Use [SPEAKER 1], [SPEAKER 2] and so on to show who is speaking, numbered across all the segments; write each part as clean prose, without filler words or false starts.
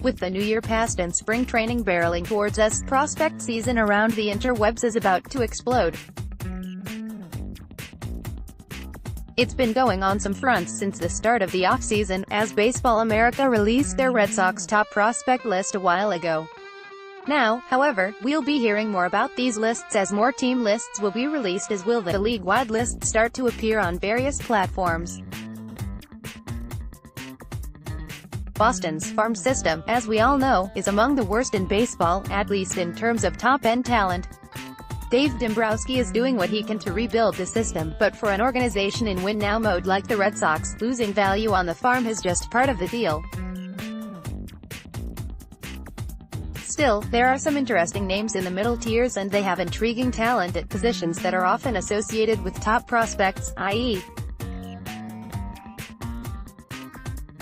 [SPEAKER 1] With the new year past and spring training barreling towards us, prospect season around the interwebs is about to explode. It's been going on some fronts since the start of the offseason, as Baseball America released their Red Sox top prospect list a while ago. Now, however, we'll be hearing more about these lists as more team lists will be released, as will the league-wide lists start to appear on various platforms. Boston's farm system, as we all know, is among the worst in baseball, at least in terms of top-end talent. Dave Dombrowski is doing what he can to rebuild the system, but for an organization in win-now mode like the Red Sox, losing value on the farm is just part of the deal. Still, there are some interesting names in the middle tiers, and they have intriguing talent at positions that are often associated with top prospects, i.e.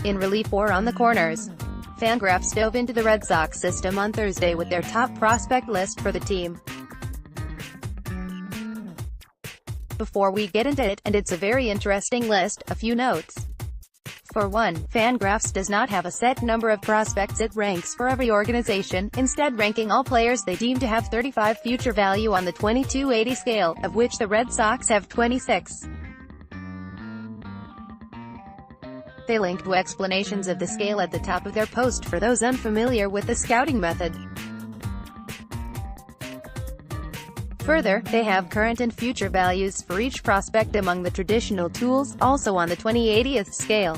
[SPEAKER 1] in relief or on the corners. Fangraphs dove into the Red Sox system on Thursday with their top prospect list for the team. Before we get into it, and it's a very interesting list, a few notes. For one, Fangraphs does not have a set number of prospects it ranks for every organization, instead ranking all players they deem to have 35 future value on the 22/80 scale, of which the Red Sox have 26. They linked to explanations of the scale at the top of their post for those unfamiliar with the scouting method. Further, they have current and future values for each prospect among the traditional tools, also on the 20/80th scale.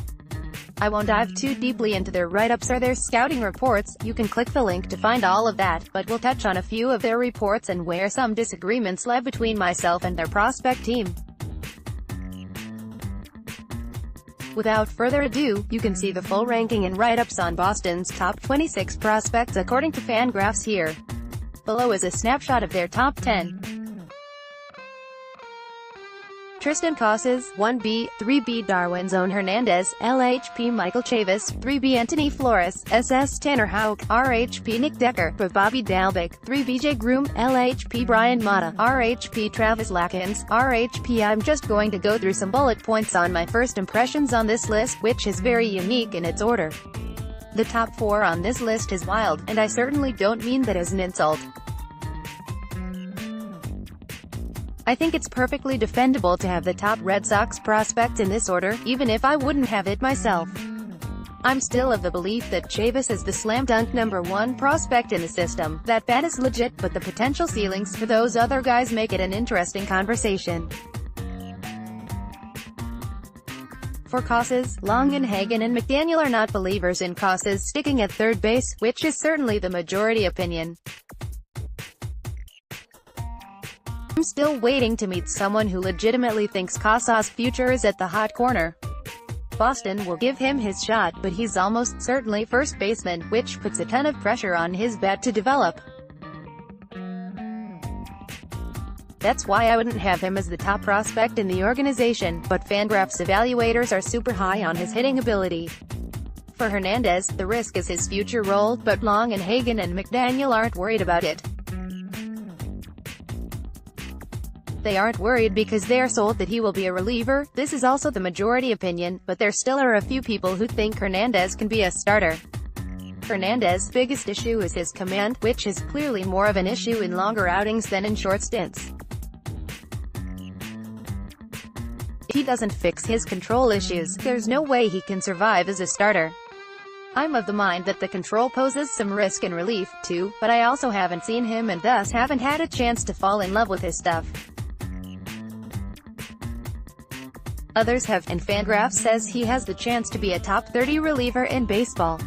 [SPEAKER 1] I won't dive too deeply into their write-ups or their scouting reports, you can click the link to find all of that, but we'll touch on a few of their reports and where some disagreements led between myself and their prospect team. Without further ado, you can see the full ranking and write-ups on Boston's top 26 prospects according to Fangraphs here. Below is a snapshot of their top 10. Tristan Casas, 1B, 3B Darwin Zone Hernandez, LHP Michael Chavis, 3B Anthony Flores, SS Tanner Houck, RHP Nick Decker, Bobby Dalbec, 3B Jay Groom, LHP Brian Mata, RHP Travis Lakins, RHP. I'm just going to go through some bullet points on my first impressions on this list, which is very unique in its order. The top 4 on this list is wild, and I certainly don't mean that as an insult. I think it's perfectly defendable to have the top Red Sox prospect in this order, even if I wouldn't have it myself. I'm still of the belief that Chavis is the slam-dunk #1 prospect in the system. That bet is legit, but the potential ceilings for those other guys make it an interesting conversation. For Casas, Longenhagen and McDaniel are not believers in Casas sticking at third base, which is certainly the majority opinion. I'm still waiting to meet someone who legitimately thinks Casas' future is at the hot corner. Boston will give him his shot, but he's almost certainly first baseman, which puts a ton of pressure on his bat to develop. That's why I wouldn't have him as the top prospect in the organization, but Fangraphs evaluators are super high on his hitting ability. For Hernandez, the risk is his future role, but Longenhagen and McDaniel aren't worried about it. They aren't worried because they are sold that he will be a reliever. This is also the majority opinion, but there still are a few people who think Hernandez can be a starter. Hernandez's biggest issue is his command, which is clearly more of an issue in longer outings than in short stints. If he doesn't fix his control issues, there's no way he can survive as a starter. I'm of the mind that the control poses some risk in relief, too, but I also haven't seen him and thus haven't had a chance to fall in love with his stuff. Others have, and Fangraphs says he has the chance to be a top 30 reliever in baseball.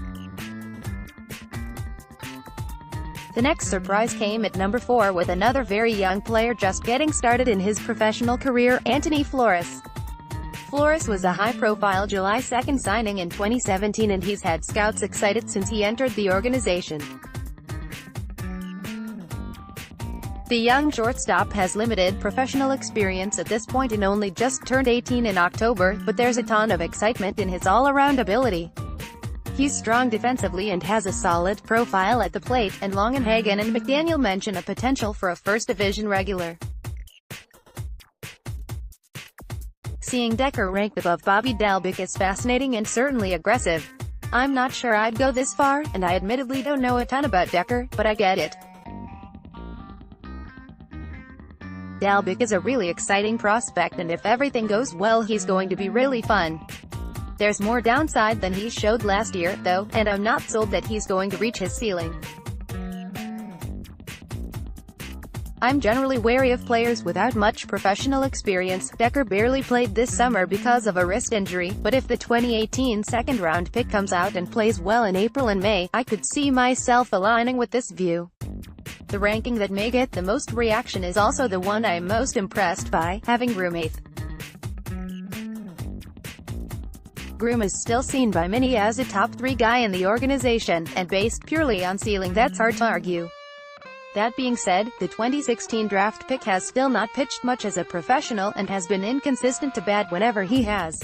[SPEAKER 1] The next surprise came at number 4 with another very young player just getting started in his professional career, Anthony Flores. Flores was a high-profile July 2 signing in 2017, and he's had scouts excited since he entered the organization. The young shortstop has limited professional experience at this point and only just turned 18 in October, but there's a ton of excitement in his all-around ability. He's strong defensively and has a solid profile at the plate, and Longenhagen and McDaniel mention a potential for a first-division regular. Seeing Decker ranked above Bobby Dalbec is fascinating and certainly aggressive. I'm not sure I'd go this far, and I admittedly don't know a ton about Decker, but I get it. Dalbec is a really exciting prospect, and if everything goes well he's going to be really fun. There's more downside than he showed last year, though, and I'm not sold that he's going to reach his ceiling. I'm generally wary of players without much professional experience. Decker barely played this summer because of a wrist injury, but if the 2018 second-round pick comes out and plays well in April and May, I could see myself aligning with this view. The ranking that may get the most reaction is also the one I'm most impressed by, having Groom 8th. Groom is still seen by many as a top 3 guy in the organization, and based purely on ceiling that's hard to argue. That being said, the 2016 draft pick has still not pitched much as a professional, and has been inconsistent to bad whenever he has.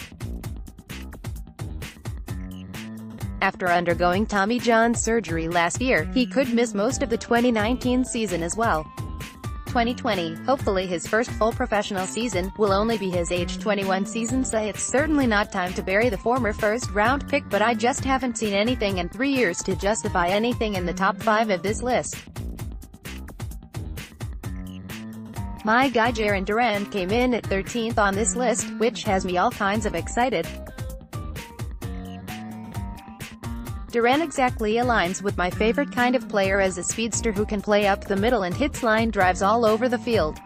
[SPEAKER 1] After undergoing Tommy John surgery last year, he could miss most of the 2019 season as well. 2020, hopefully his first full professional season, will only be his age 21 season, so it's certainly not time to bury the former first-round pick, but I just haven't seen anything in 3 years to justify anything in the top 5 of this list. My guy Jarren Duran came in at 13th on this list, which has me all kinds of excited. Duran exactly aligns with my favorite kind of player as a speedster who can play up the middle and hits line drives all over the field.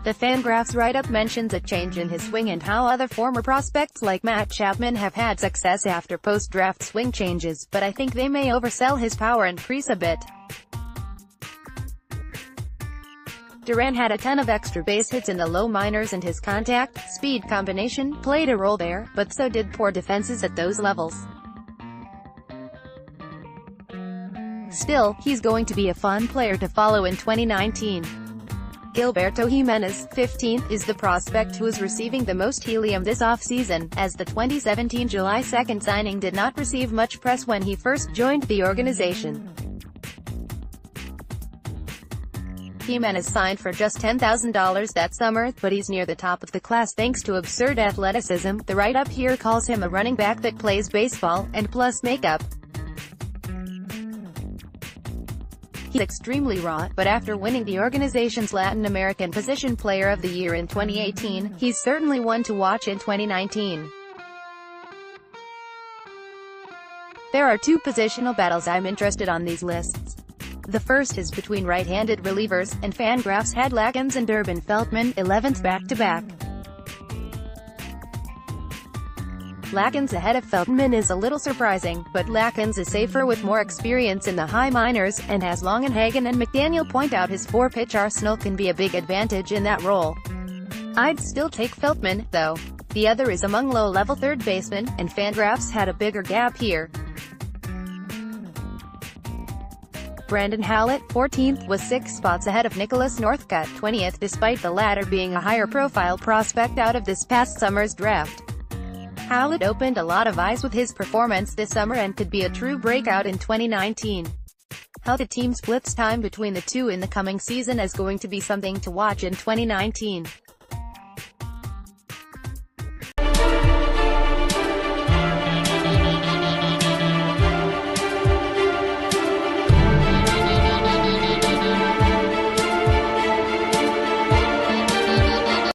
[SPEAKER 1] The Fangraphs write-up mentions a change in his swing and how other former prospects like Matt Chapman have had success after post-draft swing changes, but I think they may oversell his power increase a bit. Duran had a ton of extra base hits in the low minors, and his contact-speed combination played a role there, but so did poor defenses at those levels. Still, he's going to be a fun player to follow in 2019. Gilberto Jimenez, 15th, is the prospect who is receiving the most helium this offseason, as the 2017 July 2 signing did not receive much press when he first joined the organization. Jimenez signed for just $10,000 that summer, but he's near the top of the class thanks to absurd athleticism. The write-up here calls him a running back that plays baseball, and plus makeup. He's extremely raw, but after winning the organization's Latin American Position Player of the Year in 2018, he's certainly one to watch in 2019. There are 2 positional battles I'm interested on these lists. The first is between right-handed relievers, and Fangraphs had Lakins and Durbin Feltman, 11th back-to-back. Lakins ahead of Feltman is a little surprising, but Lakins is safer with more experience in the high minors, and as Longenhagen and McDaniel point out, his 4-pitch arsenal can be a big advantage in that role. I'd still take Feltman, though. The other is among low-level third basemen, and Fangraphs had a bigger gap here. Brandon Howlett, 14th, was 6 spots ahead of Nicholas Northcutt, 20th, despite the latter being a higher-profile prospect out of this past summer's draft. Howlett opened a lot of eyes with his performance this summer and could be a true breakout in 2019. How the team splits time between the two in the coming season is going to be something to watch in 2019.